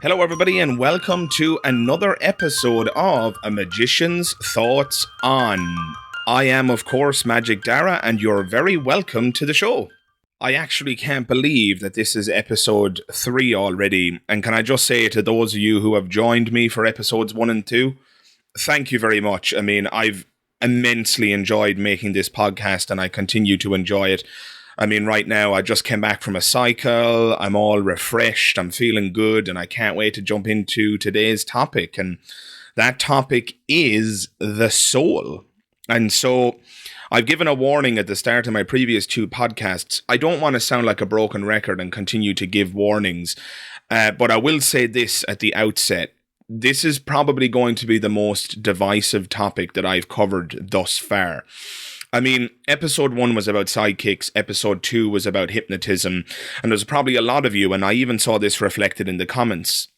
Hello, everybody, and welcome to another episode of A Magician's Thoughts On. I am, of course, Magic Dara, and you're very welcome to the show. I actually can't believe that this is episode 3 already, and can I just say to those of you who have joined me for episodes 1 and 2, thank you very much. I mean, I've immensely enjoyed making this podcast, and I continue to enjoy it. I mean, right now, I just came back from a cycle. I'm all refreshed. I'm feeling good. And I can't wait to jump into today's topic. And that topic is the soul. And so I've given a warning at the start of my previous 2 podcasts. I don't want to sound like a broken record and continue to give warnings. But I will say this at the outset. This is probably going to be the most divisive topic that I've covered thus far. I mean, episode 1 was about sidekicks, episode 2 was about hypnotism, and there's probably a lot of you, and I even saw this reflected in the comments,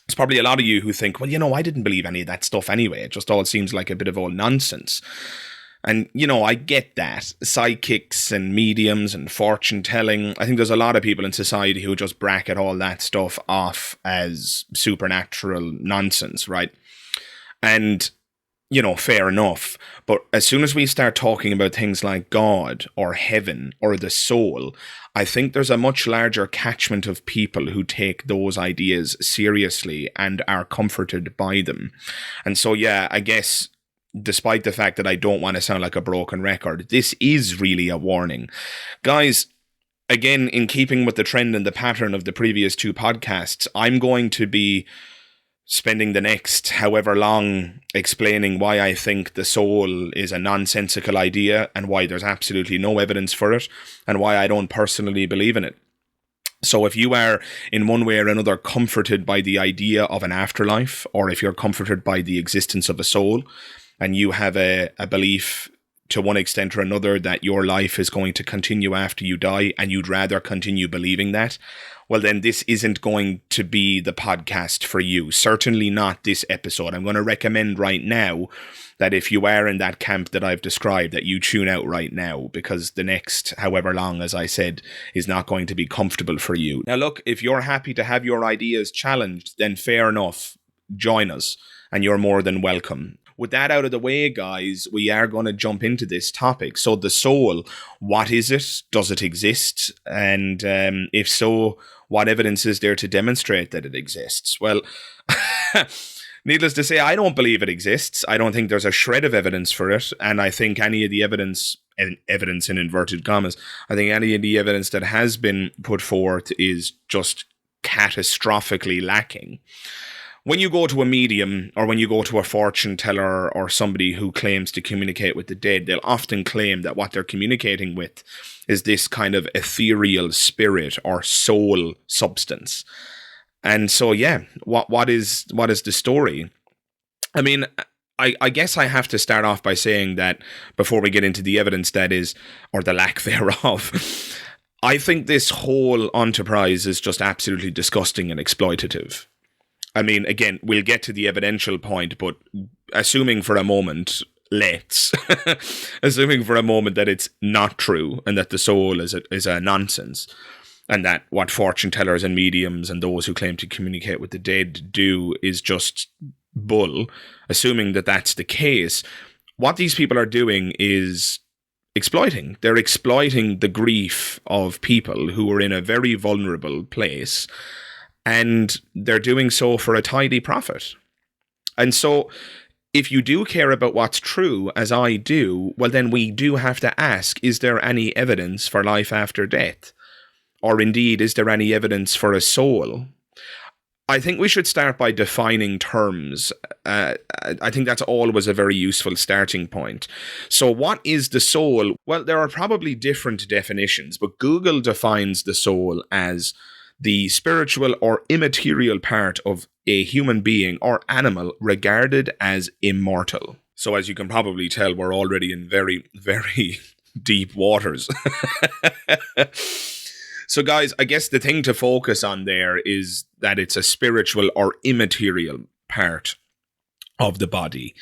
there's probably a lot of you who think, well, I didn't believe any of that stuff anyway, it just all seems like a bit of old nonsense. And, I get that. Sidekicks and mediums and fortune-telling, I think there's a lot of people in society who just bracket all that stuff off as supernatural nonsense, right? And fair enough. But as soon as we start talking about things like God or heaven or the soul, I think there's a much larger catchment of people who take those ideas seriously and are comforted by them. And so, yeah, I guess despite the fact that I don't want to sound like a broken record, this is really a warning. Guys, again, in keeping with the trend and the pattern of the previous 2 podcasts, I'm going to be spending the next however long explaining why I think the soul is a nonsensical idea and why there's absolutely no evidence for it and why I don't personally believe in it. So if you are in one way or another comforted by the idea of an afterlife, or if you're comforted by the existence of a soul and you have a belief to one extent or another that your life is going to continue after you die and you'd rather continue believing that, well, then this isn't going to be the podcast for you. Certainly not this episode. I'm going to recommend right now that if you are in that camp that I've described, that you tune out right now, because the next however long, as I said, is not going to be comfortable for you. Now, look, if you're happy to have your ideas challenged, then fair enough. Join us, and you're more than welcome. With that out of the way, guys, we are going to jump into this topic. So the soul, what is it? Does it exist? And if so, what evidence is there to demonstrate that it exists? Well, needless to say, I don't believe it exists. I don't think there's a shred of evidence for it. And I think any of the evidence in inverted commas, I think any of the evidence that has been put forth is just catastrophically lacking. When you go to a medium or when you go to a fortune teller or somebody who claims to communicate with the dead, they'll often claim that what they're communicating with is this kind of ethereal spirit or soul substance. And so, yeah, what is the story? I mean, I guess I have to start off by saying that before we get into the evidence that is, or the lack thereof, I think this whole enterprise is just absolutely disgusting and exploitative. I mean, again, we'll get to the evidential point, but assuming for a moment that it's not true and that the soul is a nonsense, and that what fortune tellers and mediums and those who claim to communicate with the dead do is just bull, assuming that that's the case, what these people are doing is exploiting. They're exploiting the grief of people who are in a very vulnerable place, and they're doing so for a tidy profit. And so, if you do care about what's true, as I do, well then we do have to ask, is there any evidence for life after death? Or indeed, is there any evidence for a soul? I think we should start by defining terms. I think that's always a very useful starting point. So what is the soul? Well, there are probably different definitions, but Google defines the soul as the spiritual or immaterial part of a human being or animal regarded as immortal. So as you can probably tell, we're already in very, very deep waters. So guys, I guess the thing to focus on there is that it's a spiritual or immaterial part of the body.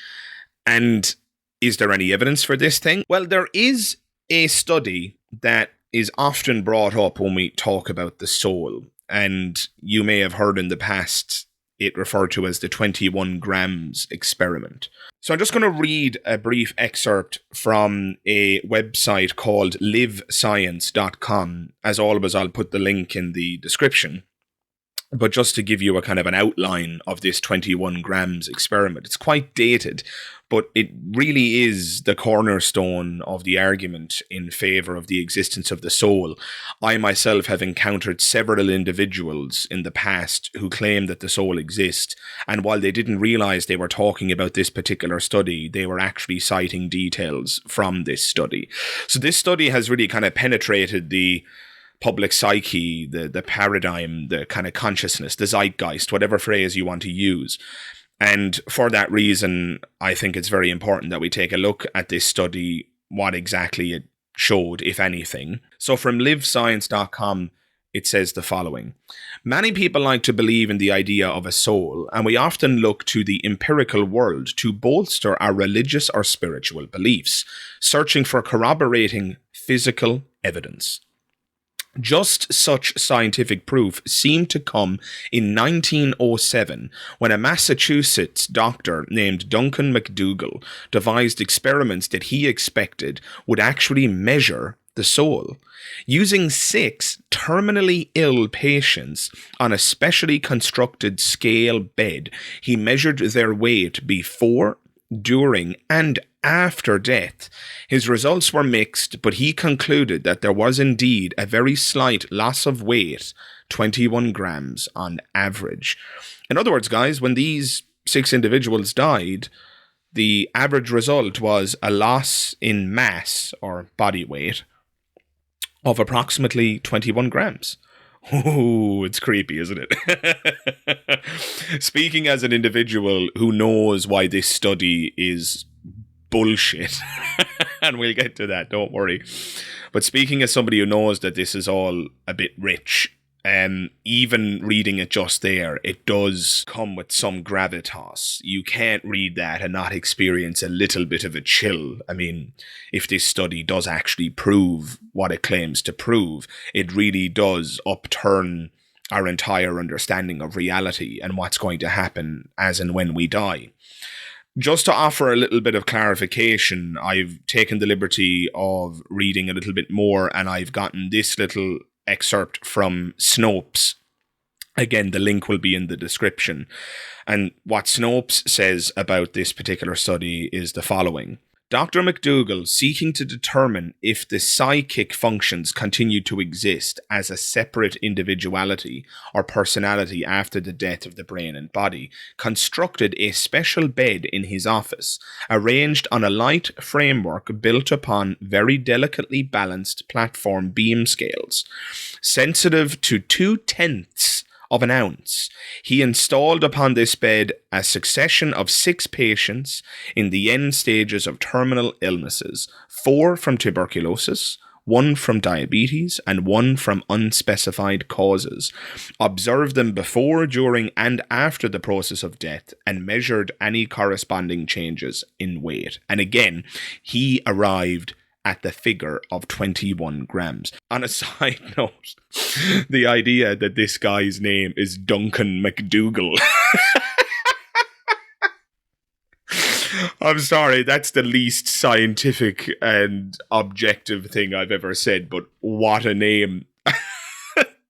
And is there any evidence for this thing? Well, there is a study that is often brought up when we talk about the soul. and you may have heard in the past it referred to as the 21 grams experiment. So I'm just going to read a brief excerpt from a website called livescience.com. As always, I'll put the link in the description. But just to give you a kind of an outline of this 21 grams experiment, it's quite dated, but it really is the cornerstone of the argument in favor of the existence of the soul. I myself have encountered several individuals in the past who claim that the soul exists, and while they didn't realize they were talking about this particular study, they were actually citing details from this study. So this study has really kind of penetrated the public psyche, the paradigm, the kind of consciousness, the zeitgeist, whatever phrase you want to use. And for that reason, I think it's very important that we take a look at this study, what exactly it showed, if anything. So from livescience.com, it says the following. Many people like to believe in the idea of a soul, and we often look to the empirical world to bolster our religious or spiritual beliefs, searching for corroborating physical evidence. Just such scientific proof seemed to come in 1907 when a Massachusetts doctor named Duncan McDougall devised experiments that he expected would actually measure the soul. Using 6 terminally ill patients on a specially constructed scale bed, he measured their weight before, during, and after death. His results were mixed, but he concluded that there was indeed a very slight loss of weight, 21 grams on average. In other words, guys, when these 6 individuals died, the average result was a loss in mass, or body weight, of approximately 21 grams. Ooh, it's creepy, isn't it? Speaking as an individual who knows why this study is bullshit, and we'll get to that, don't worry. But speaking as somebody who knows that this is all a bit rich, even reading it just there, it does come with some gravitas. You can't read that and not experience a little bit of a chill. I mean, if this study does actually prove what it claims to prove, it really does upturn our entire understanding of reality and what's going to happen as and when we die. Just to offer a little bit of clarification, I've taken the liberty of reading a little bit more, and I've gotten this little excerpt from Snopes. Again, the link will be in the description. And what Snopes says about this particular study is the following. Dr. McDougall, seeking to determine if the psychic functions continue to exist as a separate individuality or personality after the death of the brain and body, constructed a special bed in his office, arranged on a light framework built upon very delicately balanced platform beam scales. Sensitive to 0.2 of an ounce, he installed upon this bed a succession of 6 patients in the end stages of terminal illnesses, 4 from tuberculosis, 1 from diabetes, and 1 from unspecified causes, observed them before, during, and after the process of death, and measured any corresponding changes in weight. And again, he arrived at the figure of 21 grams. On a side note, the idea that this guy's name is Duncan McDougall. I'm sorry, that's the least scientific and objective thing I've ever said, but what a name.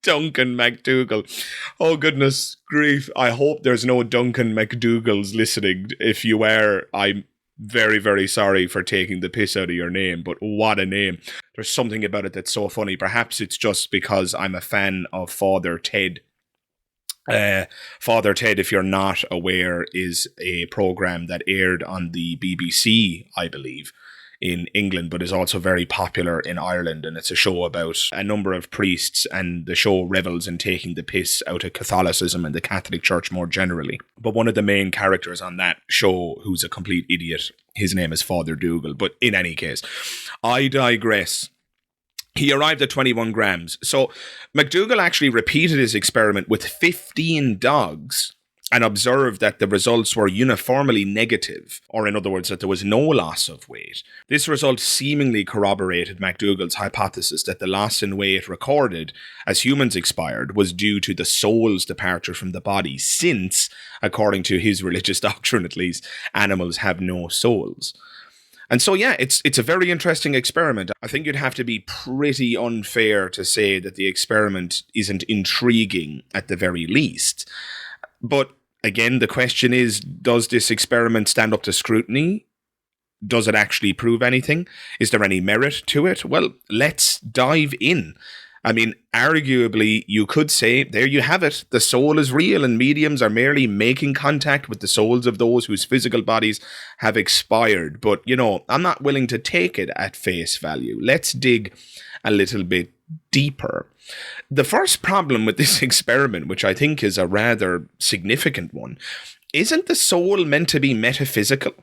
Duncan McDougall. Oh, goodness grief. I hope there's no Duncan McDougalls listening. If you are, I'm very, very sorry for taking the piss out of your name, but what a name. There's something about it that's so funny. Perhaps it's just because I'm a fan of Father Ted. Father Ted, if you're not aware, is a program that aired on the BBC, I believe, in England, but is also very popular in Ireland, and it's a show about a number of priests, and the show revels in taking the piss out of Catholicism and the Catholic Church more generally. But one of the main characters on that show, who's a complete idiot, his name is Father Dougal. But in any case, I digress. He arrived at 21 grams. So McDougall actually repeated his experiment with 15 dogs and observed that the results were uniformly negative, or in other words, that there was no loss of weight. This result seemingly corroborated McDougall's hypothesis that the loss in weight recorded as humans expired was due to the soul's departure from the body, since, according to his religious doctrine at least, animals have no souls. And so, yeah, it's a very interesting experiment. I think you'd have to be pretty unfair to say that the experiment isn't intriguing at the very least. But again, the question is, does this experiment stand up to scrutiny? Does it actually prove anything? Is there any merit to it? Well, let's dive in. I mean, arguably, you could say, there you have it. The soul is real and mediums are merely making contact with the souls of those whose physical bodies have expired. But, I'm not willing to take it at face value. Let's dig a little bit deeper. The first problem with this experiment, which I think is a rather significant one, isn't the soul meant to be metaphysical?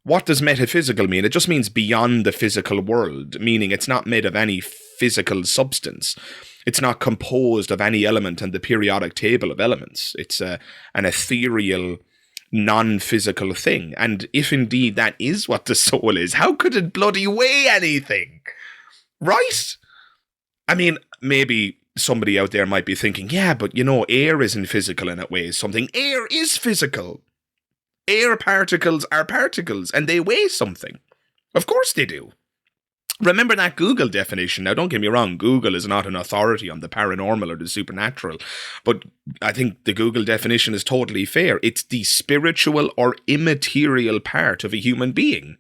What does metaphysical mean? It just means beyond the physical world, meaning it's not made of any physical substance. It's not composed of any element in the periodic table of elements. It's an ethereal, non-physical thing. And if indeed that is what the soul is, how could it bloody weigh anything? Right? I mean, maybe somebody out there might be thinking, yeah, but air isn't physical and it weighs something. Air is physical. Air particles are particles and they weigh something. Of course they do. Remember that Google definition. Now, don't get me wrong, Google is not an authority on the paranormal or the supernatural, but I think the Google definition is totally fair. It's the spiritual or immaterial part of a human being.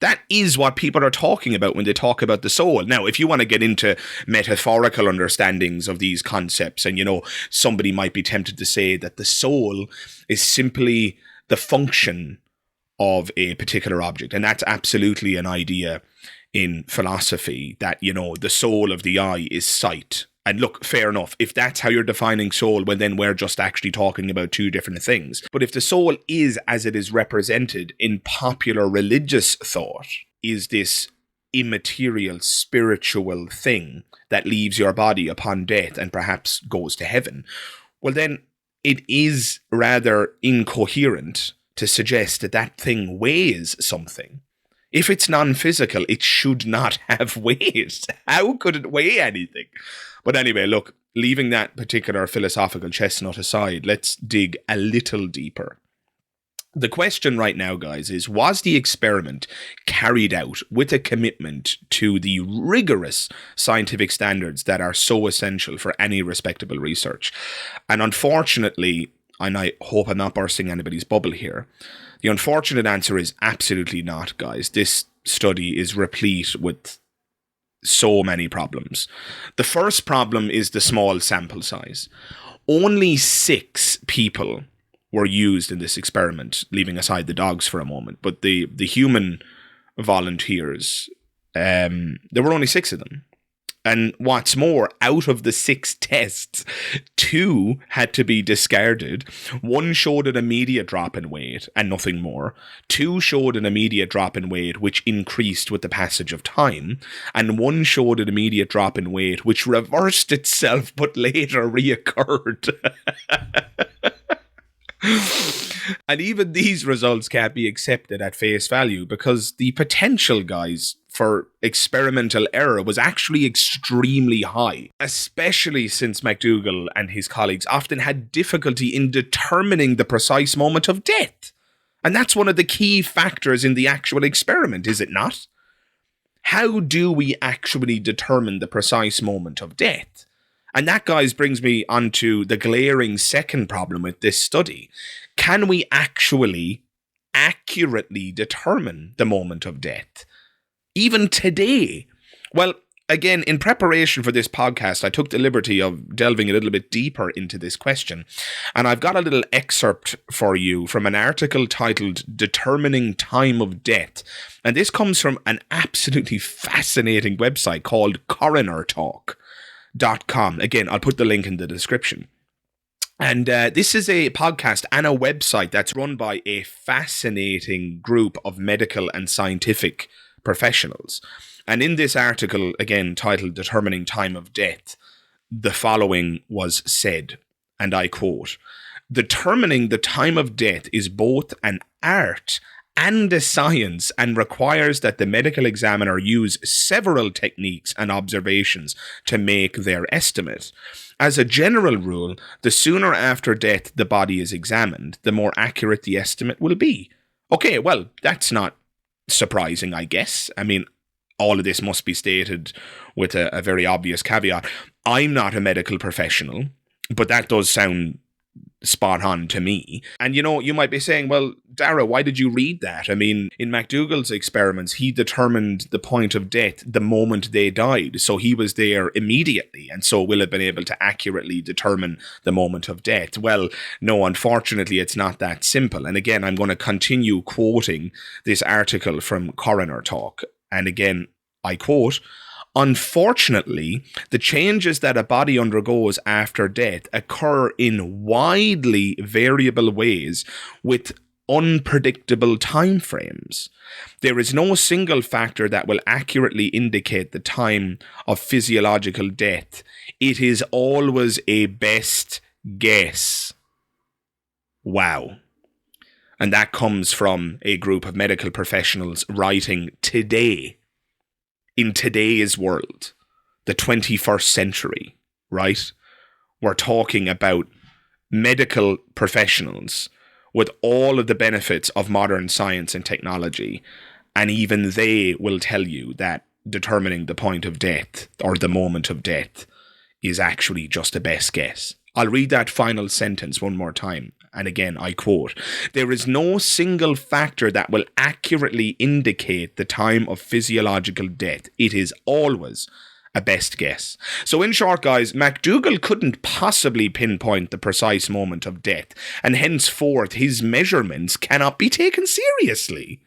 That is what people are talking about when they talk about the soul. Now, if you want to get into metaphorical understandings of these concepts, and somebody might be tempted to say that the soul is simply the function of a particular object, and that's absolutely an idea in philosophy, that, the soul of the eye is sight. And look, fair enough, if that's how you're defining soul, well then we're just actually talking about two different things. But if the soul is as it is represented in popular religious thought, is this immaterial spiritual thing that leaves your body upon death and perhaps goes to heaven, well then it is rather incoherent to suggest that that thing weighs something. If it's non-physical, it should not have weight. How could it weigh anything? But anyway, look, leaving that particular philosophical chestnut aside, let's dig a little deeper. The question right now, guys, is, was the experiment carried out with a commitment to the rigorous scientific standards that are so essential for any respectable research? And unfortunately, and I hope I'm not bursting anybody's bubble here, the unfortunate answer is absolutely not, guys. This study is replete with so many problems. The first problem is the small sample size. Only 6 people were used in this experiment, leaving aside the dogs for a moment. But the human volunteers, there were only 6 of them. And what's more, out of the 6 tests, 2 had to be discarded. 1 showed an immediate drop in weight and nothing more. 2 showed an immediate drop in weight which increased with the passage of time. And 1 showed an immediate drop in weight which reversed itself but later reoccurred. And even these results can't be accepted at face value because the potential, guys, for experimental error was actually extremely high, especially since McDougall and his colleagues often had difficulty in determining the precise moment of death. And that's one of the key factors in the actual experiment, is it not? How do we actually determine the precise moment of death? And that, guys, brings me onto the glaring second problem with this study. Can we actually accurately determine the moment of death? Even today? Well, again, in preparation for this podcast, I took the liberty of delving a little bit deeper into this question. And I've got a little excerpt for you from an article titled Determining Time of Death. And this comes from an absolutely fascinating website called coronertalk.com. Again, I'll put the link in the description. And this is a podcast and a website that's run by a fascinating group of medical and scientific professionals. And in this article, again, titled Determining Time of Death, the following was said. and I quote, "Determining the time of death is both an art and a science and requires that the medical examiner use several techniques and observations to make their estimate. As a general rule, the sooner after death the body is examined, the more accurate the estimate will be." Okay, well, that's not surprising, I guess. I mean, all of this must be stated with a very obvious caveat. I'm not a medical professional, but that does sound spot on to me. And you might be saying, well, Dara, why did you read that? I mean, in MacDougall's experiments, he determined the point of death the moment they died. So he was there immediately, and so will have been able to accurately determine the moment of death. Well, no, unfortunately, it's not that simple. And again, I'm going to continue quoting this article from Coroner Talk. And again, I quote, "Unfortunately, the changes that a body undergoes after death occur in widely variable ways with unpredictable timeframes. There is no single factor that will accurately indicate the time of physiological death. It is always a best guess." Wow. And that comes from a group of medical professionals writing today, in today's world, the 21st century, right? We're talking about medical professionals with all of the benefits of modern science and technology, and even they will tell you that determining the point of death or the moment of death is actually just a best guess. I'll read that final sentence one more time. And again, I quote, "There is no single factor that will accurately indicate the time of physiological death. It is always a best guess." So in short, guys, MacDougall couldn't possibly pinpoint the precise moment of death, and henceforth his measurements cannot be taken seriously.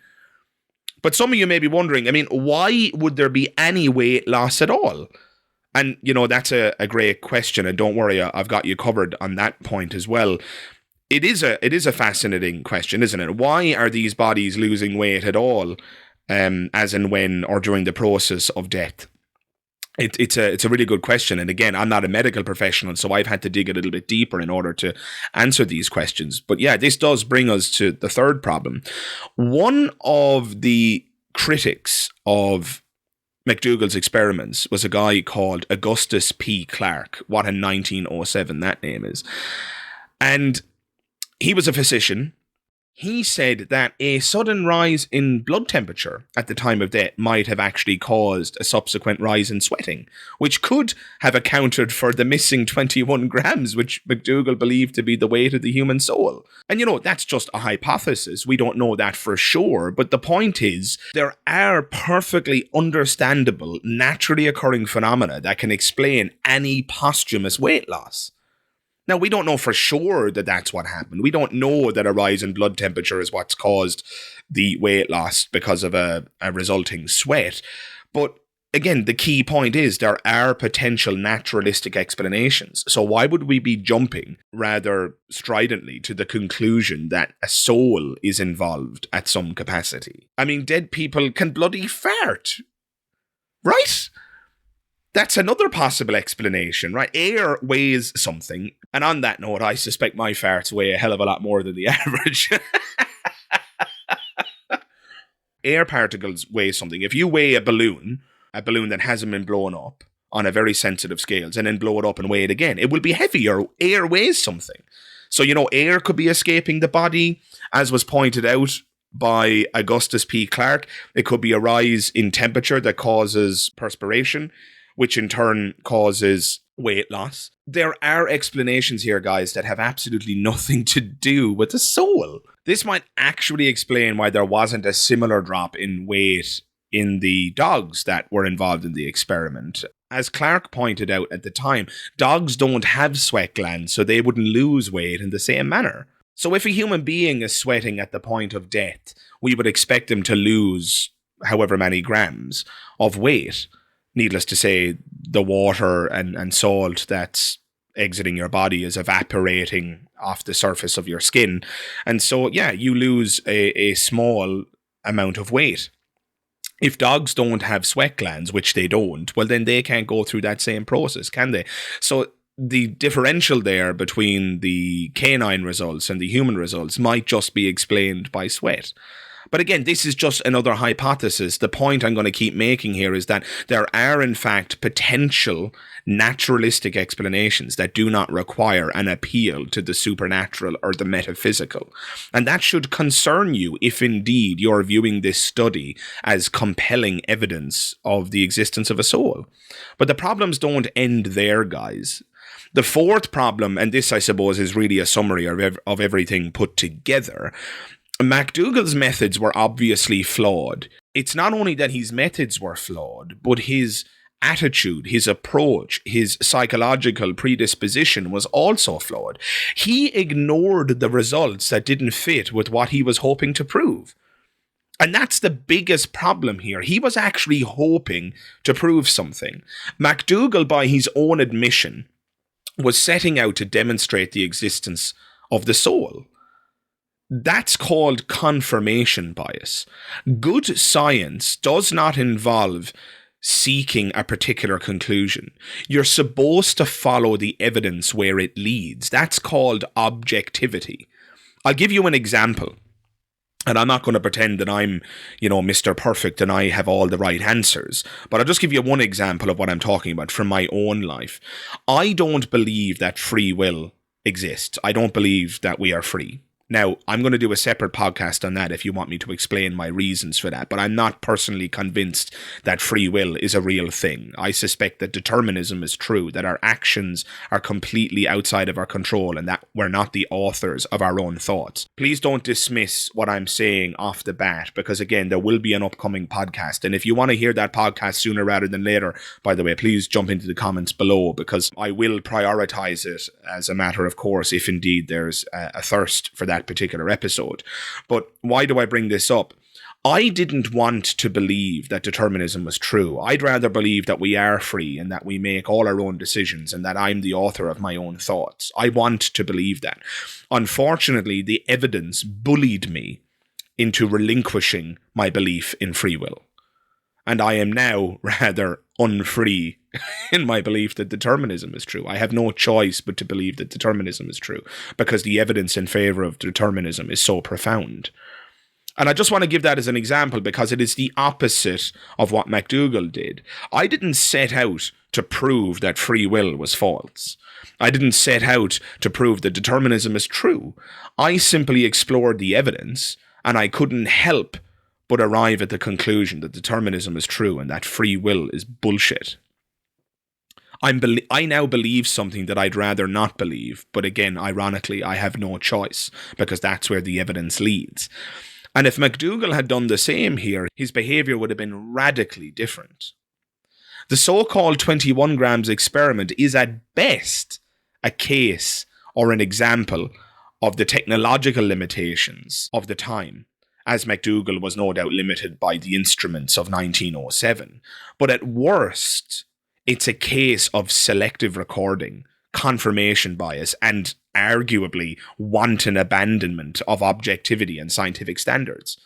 But some of you may be wondering, I mean, why would there be any weight loss at all? And, that's a great question, and don't worry, I've got you covered on that point as well. It is a fascinating question, isn't it? Why are these bodies losing weight at all, as and when or during the process of death? It's a really good question, and again, I'm not a medical professional, so I've had to dig a little bit deeper in order to answer these questions. But yeah, this does bring us to the third problem. One of the critics of MacDougall's experiments was a guy called Augustus P. Clarke. What a 1907 that name is. And he was a physician. He said that a sudden rise in blood temperature at the time of death might have actually caused a subsequent rise in sweating, which could have accounted for the missing 21 grams, which MacDougall believed to be the weight of the human soul. And that's just a hypothesis. We don't know that for sure. But the point is, there are perfectly understandable, naturally occurring phenomena that can explain any posthumous weight loss. Now, we don't know for sure that that's what happened. We don't know that a rise in blood temperature is what's caused the weight loss because of a resulting sweat. But again, the key point is there are potential naturalistic explanations. So why would we be jumping rather stridently to the conclusion that a soul is involved at some capacity? I mean, dead people can bloody fart, right? That's another possible explanation, right? Air weighs something. And on that note, I suspect my farts weigh a hell of a lot more than the average. Air particles weigh something. If you weigh a balloon that hasn't been blown up on a very sensitive scales, and then blow it up and weigh it again, it will be heavier. Air weighs something. So, air could be escaping the body, as was pointed out by Augustus P. Clarke. It could be a rise in temperature that causes perspiration, which in turn causes weight loss. There are explanations here, guys, that have absolutely nothing to do with the soul. This might actually explain why there wasn't a similar drop in weight in the dogs that were involved in the experiment. As Clarke pointed out at the time, dogs don't have sweat glands, so they wouldn't lose weight in the same manner. So if a human being is sweating at the point of death, we would expect them to lose however many grams of weight. Needless to say, the water and salt that's exiting your body is evaporating off the surface of your skin. And so, yeah, you lose a small amount of weight. If dogs don't have sweat glands, which they don't, well, then they can't go through that same process, can they? So the differential there between the canine results and the human results might just be explained by sweat. But again, this is just another hypothesis. The point I'm going to keep making here is that there are, in fact, potential naturalistic explanations that do not require an appeal to the supernatural or the metaphysical. And that should concern you if indeed you're viewing this study as compelling evidence of the existence of a soul. But the problems don't end there, guys. The fourth problem, and this I suppose is really a summary of everything put together, MacDougall's methods were obviously flawed. It's not only that his methods were flawed, but his attitude, his approach, his psychological predisposition was also flawed. He ignored the results that didn't fit with what he was hoping to prove. And that's the biggest problem here. He was actually hoping to prove something. MacDougall, by his own admission, was setting out to demonstrate the existence of the soul. That's called confirmation bias. Good science does not involve seeking a particular conclusion. You're supposed to follow the evidence where it leads. That's called objectivity. I'll give you an example. And I'm not going to pretend that I'm, Mr. Perfect and I have all the right answers. But I'll just give you one example of what I'm talking about from my own life. I don't believe that free will exists. I don't believe that we are free. Now, I'm going to do a separate podcast on that if you want me to explain my reasons for that, but I'm not personally convinced that free will is a real thing. I suspect that determinism is true, that our actions are completely outside of our control and that we're not the authors of our own thoughts. Please don't dismiss what I'm saying off the bat, because again, there will be an upcoming podcast, and if you want to hear that podcast sooner rather than later, by the way, please jump into the comments below, because I will prioritize it as a matter of course if indeed there's a thirst for that particular episode. But why do I bring this up? I didn't want to believe that determinism was true. I'd rather believe that we are free and that we make all our own decisions and that I'm the author of my own thoughts. I want to believe that. Unfortunately, the evidence bullied me into relinquishing my belief in free will. And I am now rather unfree in my belief that determinism is true. I have no choice but to believe that determinism is true because the evidence in favor of determinism is so profound. And I just want to give that as an example because it is the opposite of what MacDougall did. I didn't set out to prove that free will was false. I didn't set out to prove that determinism is true. I simply explored the evidence and I couldn't help but arrive at the conclusion that determinism is true and that free will is bullshit. I now believe something that I'd rather not believe, but again, ironically, I have no choice because that's where the evidence leads. And if MacDougall had done the same here, his behaviour would have been radically different. The so-called 21 grams experiment is at best a case or an example of the technological limitations of the time, as MacDougall was no doubt limited by the instruments of 1907. But at worst, it's a case of selective recording, confirmation bias, and arguably wanton abandonment of objectivity and scientific standards.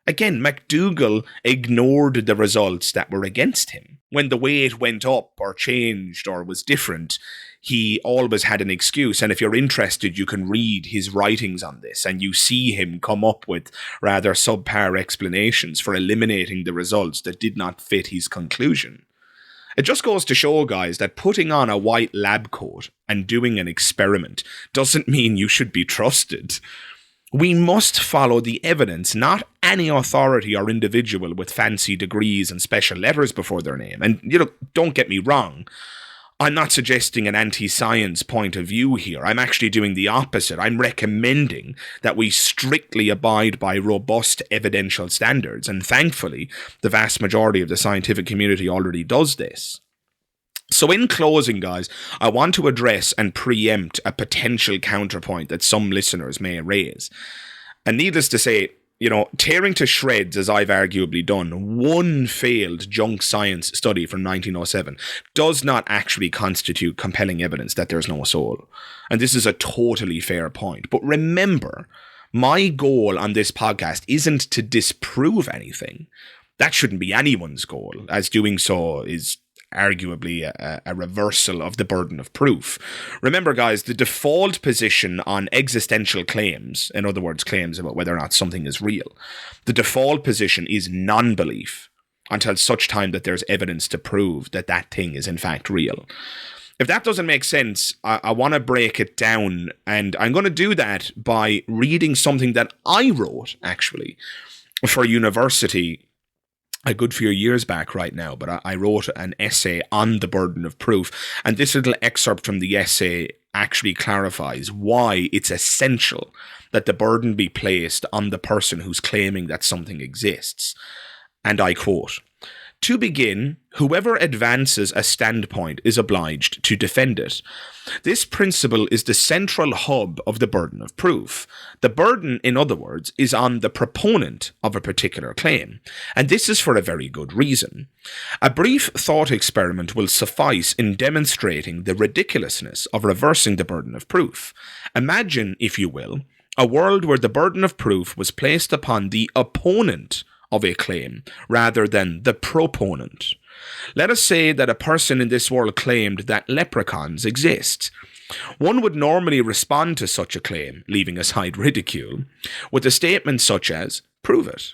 Again, MacDougall ignored the results that were against him. When the weight went up or changed or was different, he always had an excuse. And if you're interested, you can read his writings on this and you see him come up with rather subpar explanations for eliminating the results that did not fit his conclusion. It just goes to show, guys, that putting on a white lab coat and doing an experiment doesn't mean you should be trusted. We must follow the evidence, not any authority or individual with fancy degrees and special letters before their name. And, don't get me wrong. I'm not suggesting an anti-science point of view here. I'm actually doing the opposite. I'm recommending that we strictly abide by robust evidential standards. And thankfully, the vast majority of the scientific community already does this. So in closing, guys, I want to address and preempt a potential counterpoint that some listeners may raise. And needless to say, tearing to shreds, as I've arguably done, one failed junk science study from 1907 does not actually constitute compelling evidence that there's no soul. And this is a totally fair point. But remember, my goal on this podcast isn't to disprove anything. That shouldn't be anyone's goal, as doing so is arguably a reversal of the burden of proof. Remember, guys, the default position on existential claims, in other words, claims about whether or not something is real, the default position is non-belief until such time that there's evidence to prove that that thing is in fact real. If that doesn't make sense, I want to break it down, and I'm going to do that by reading something that I wrote, actually, for university a good few years back right now, but I wrote an essay on the burden of proof, and this little excerpt from the essay actually clarifies why it's essential that the burden be placed on the person who's claiming that something exists. And I quote, "To begin, whoever advances a standpoint is obliged to defend it. This principle is the central hub of the burden of proof. The burden, in other words, is on the proponent of a particular claim, and this is for a very good reason. A brief thought experiment will suffice in demonstrating the ridiculousness of reversing the burden of proof. Imagine, if you will, a world where the burden of proof was placed upon the opponent of a claim rather than the proponent. Let us say that a person in this world claimed that leprechauns exist. One would normally respond to such a claim, leaving aside ridicule, with a statement such as, 'Prove it.'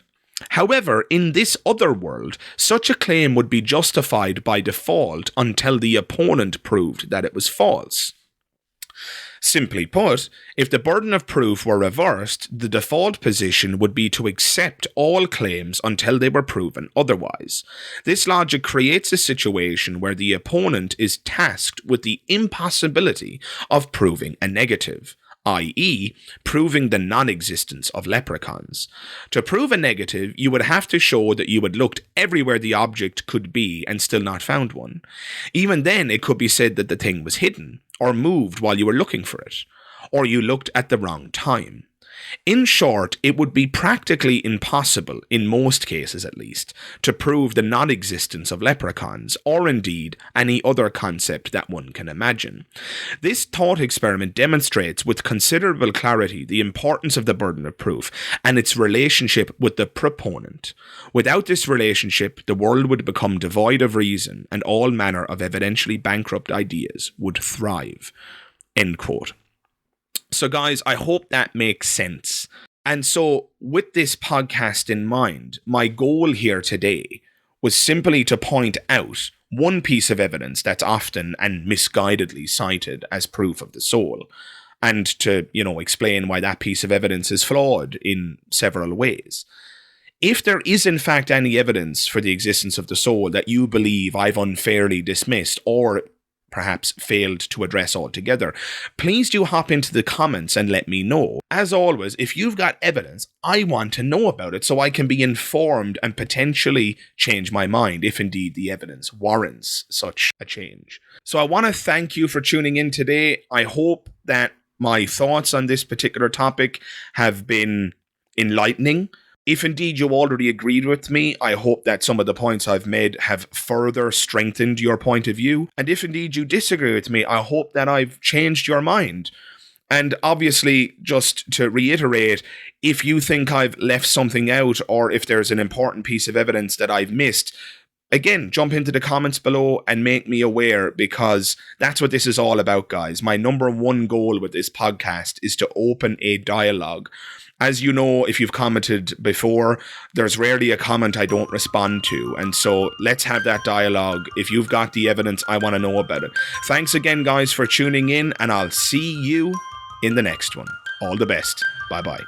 However, in this other world, such a claim would be justified by default until the opponent proved that it was false. Simply put, if the burden of proof were reversed, the default position would be to accept all claims until they were proven otherwise. This logic creates a situation where the opponent is tasked with the impossibility of proving a negative, i.e., proving the non-existence of leprechauns. To prove a negative, you would have to show that you had looked everywhere the object could be and still not found one. Even then, it could be said that the thing was hidden, or moved while you were looking for it, or you looked at the wrong time. In short, it would be practically impossible, in most cases at least, to prove the non-existence of leprechauns, or indeed any other concept that one can imagine. This thought experiment demonstrates with considerable clarity the importance of the burden of proof and its relationship with the proponent. Without this relationship, the world would become devoid of reason, and all manner of evidentially bankrupt ideas would thrive." End quote. So guys, I hope that makes sense. And so with this podcast in mind, my goal here today was simply to point out one piece of evidence that's often and misguidedly cited as proof of the soul, and to, explain why that piece of evidence is flawed in several ways. If there is in fact any evidence for the existence of the soul that you believe I've unfairly dismissed or perhaps failed to address altogether, please do hop into the comments and let me know. As always, if you've got evidence, I want to know about it so I can be informed and potentially change my mind if indeed the evidence warrants such a change. So I want to thank you for tuning in today. I hope that my thoughts on this particular topic have been enlightening. If indeed you already agreed with me, I hope that some of the points I've made have further strengthened your point of view. And if indeed you disagree with me, I hope that I've changed your mind. And obviously, just to reiterate, if you think I've left something out or if there's an important piece of evidence that I've missed, again, jump into the comments below and make me aware, because that's what this is all about, guys. My number one goal with this podcast is to open a dialogue. As you know, if you've commented before, there's rarely a comment I don't respond to. And so let's have that dialogue. If you've got the evidence, I want to know about it. Thanks again, guys, for tuning in, and I'll see you in the next one. All the best. Bye-bye.